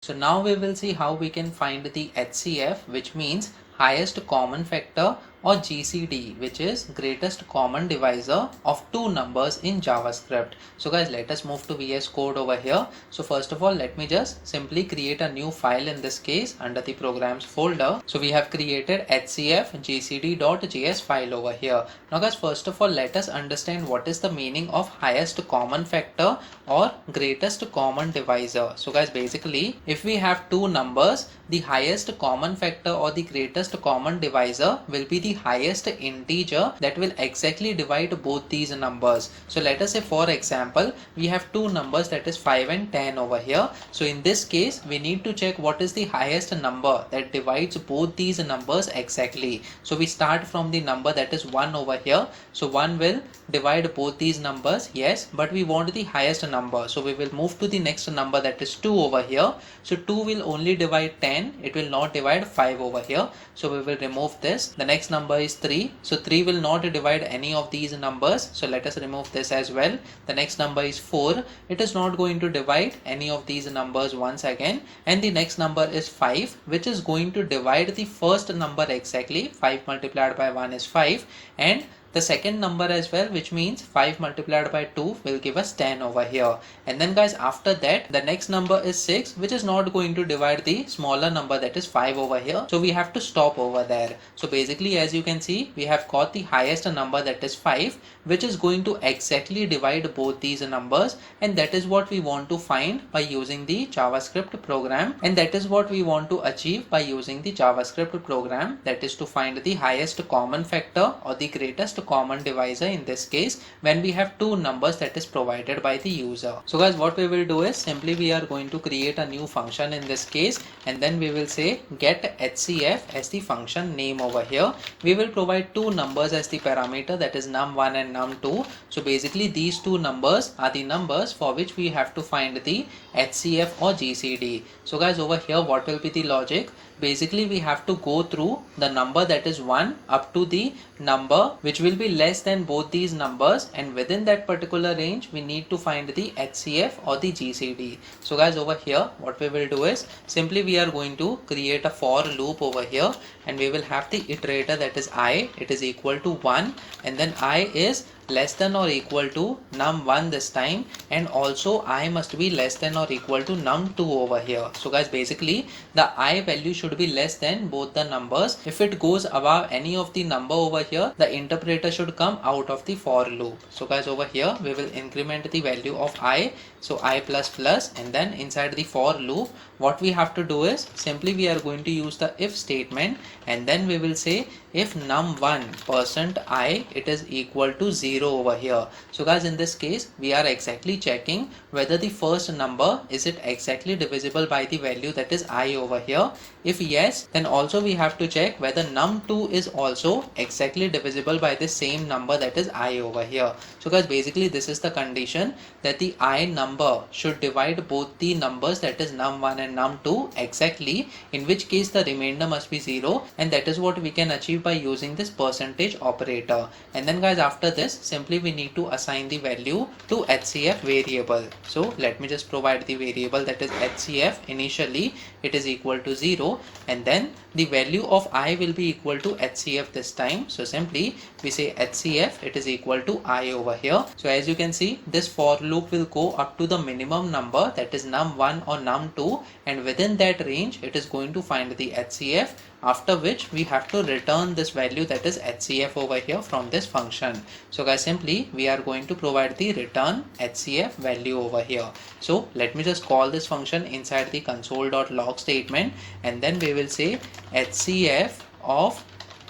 So now we will see how we can find the HCF, which means highest common factor, or GCD, which is greatest common divisor of two numbers in JavaScript. So guys, let us move to VS Code over here. So first of all, let me just simply create a new file in this case under the programs folder. So we have created HCF gcd.js file over here. Now guys, first of all, let us understand what is the meaning of highest common factor or greatest common divisor. So guys, basically, if we have two numbers, the highest common factor or the greatest common divisor will be the highest integer that will exactly divide both these numbers. So let us say, for example, we have two numbers, that is 5 and 10 over here. So in this case, we need to check what is the highest number that divides both these numbers exactly. So we start from the number that is 1 over here. So 1 will divide both these numbers, yes, but we want the highest number. So we will move to the next number, that is 2 over here. So 2 will only divide 10, it will not divide 5 over here. So we will remove this. The next number is 3. So 3 will not divide any of these numbers. So let us remove this as well. The next number is 4. It is not going to divide any of these numbers once again. And the next number is 5, which is going to divide the first number exactly. 5 multiplied by 1 is 5. And the second number as well, which means 5 multiplied by 2 will give us 10 over here. And then guys, after that, the next number is 6, which is not going to divide the smaller number, that is 5 over here. So we have to stop over there. So basically, as you can see, we have got the highest number, that is 5, which is going to exactly divide both these numbers. And that is what we want to find by using the JavaScript program. And that is what we want to achieve by using the JavaScript program. That is to find the highest common factor or the greatest common divisor in this case when we have two numbers that is provided by the user. So guys, what we will do is simply we are going to create a new function in this case, and then we will say get HCF as the function name over here. We will provide two numbers as the parameter, that is num1 and num2. So basically these two numbers are the numbers for which we have to find the HCF or GCD. So guys, over here what will be the logic? Basically we have to go through the number that is 1 up to the number which will be less than both these numbers, and within that particular range we need to find the HCF or the GCD. So guys, over here what we will do is simply we are going to create a for loop over here, and we will have the iterator, that is I, it is equal to 1, and then I is less than or equal to num1 this time, and also I must be less than or equal to num2 over here. So guys, basically the I value should be less than both the numbers. If it goes above any of the number over here, the interpreter should come out of the for loop. So guys, over here we will increment the value of I, so I plus plus, and then inside the for loop what we have to do is simply we are going to use the if statement, and then we will say if num1 %i it is equal to 0 over here. So guys, in this case we are exactly checking whether the first number is it exactly divisible by the value that is I over here. If yes, then also we have to check whether num2 is also exactly divisible by the same number that is I over here. So guys, basically this is the condition, that the I number should divide both the numbers that is num1 and num2 exactly, in which case the remainder must be 0, and that is what we can achieve by using this percentage operator. And then guys, after this simply we need to assign the value to HCF variable. So let me just provide the variable, that is HCF. Initially it is equal to 0, and then the value of I will be equal to HCF this time. So simply we say HCF it is equal to I over here. So as you can see, this for loop will go up to the minimum number, that is num1 or num2, and within that range it is going to find the HCF, after which we have to return this value, that is HCF over here, from this function. So guys, simply we are going to provide the return HCF value over here. So let me just call this function inside the console.log statement, and then we will say HCF of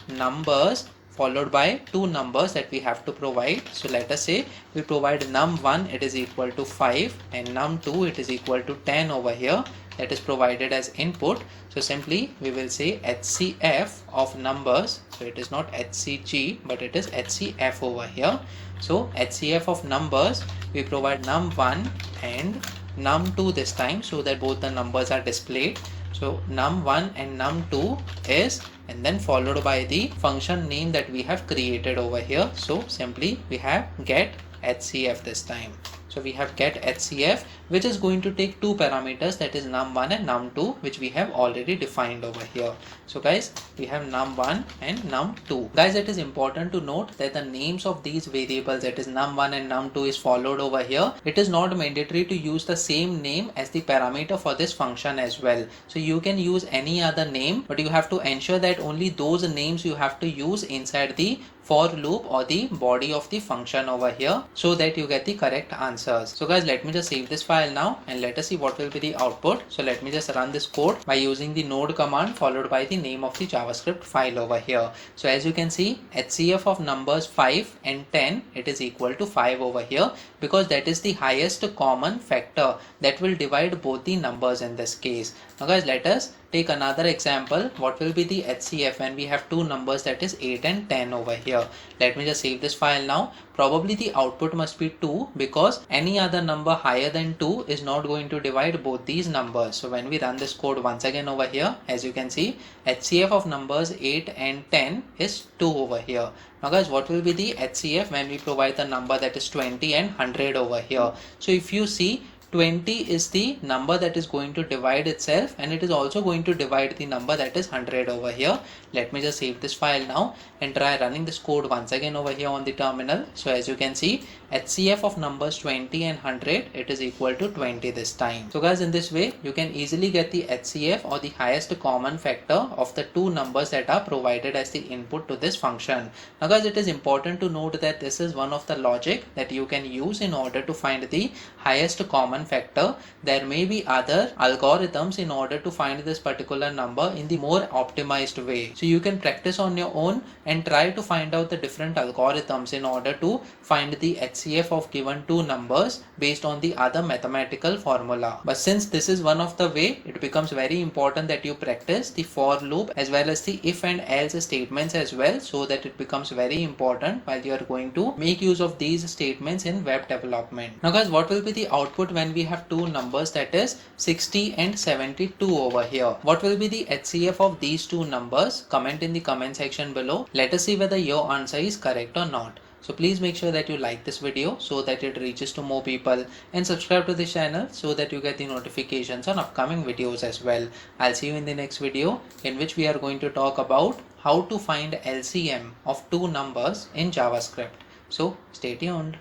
numbers followed by two numbers that we have to provide. So let us say we provide num1 it is equal to 5 and num2 it is equal to 10 over here, that is provided as input. So simply we will say HCF of numbers, so it is not HCG but it is HCF over here. So HCF of numbers, we provide num1 and num2 this time, so that both the numbers are displayed. So num1 and num2 is, and then followed by the function name that we have created over here. So simply we have get HCF this time. So we have get HCF which is going to take two parameters, that is num1 and num2, which we have already defined over here. So guys, we have num1 and num2. Guys, it is important to note that the names of these variables, that is num1 and num2, is followed over here. It is not mandatory to use the same name as the parameter for this function as well. So you can use any other name, but you have to ensure that only those names you have to use inside the for loop or the body of the function over here, so that you get the correct answers. So guys, let me just save this file now and let us see what will be the output. So let me just run this code by using the node command followed by the name of the JavaScript file over here. So as you can see, HCF of numbers 5 and 10, it is equal to 5 over here, because that is the highest common factor that will divide both the numbers in this case. Now guys, let us take another example. What will be the HCF when we have two numbers, that is 8 and 10 over here. Let me just save this file now. Probably the output must be 2, because any other number higher than 2 is not going to divide both these numbers. So when we run this code once again over here, as you can see, HCF of numbers 8 and 10 is 2 over here. Now guys, what will be the HCF when we provide the number that is 20 and 100 over here? So if you see, 20 is the number that is going to divide itself, and it is also going to divide the number that is 100 over here. Let me just save this file now and try running this code once again over here on the terminal. So as you can see, HCF of numbers 20 and 100, it is equal to 20 this time. So guys, in this way you can easily get the HCF or the highest common factor of the two numbers that are provided as the input to this function. Now guys, it is important to note that this is one of the logic that you can use in order to find the highest common factor. There may be other algorithms in order to find this particular number in the more optimized way. So you can practice on your own and try to find out the different algorithms in order to find the HCF of given two numbers based on the other mathematical formula. But since this is one of the way, it becomes very important that you practice the for loop as well as the if and else statements as well, so that it becomes very important while you are going to make use of these statements in web development. Now guys, what will be the output when we have two numbers, that is 60 and 72 over here? What will be the HCF of these two numbers? Comment in the comment section below. Let us see whether your answer is correct or not. So please make sure that you like this video so that it reaches to more people, and subscribe to this channel so that you get the notifications on upcoming videos as well. I'll see you in the next video, in which we are going to talk about how to find LCM of two numbers in JavaScript. So stay tuned.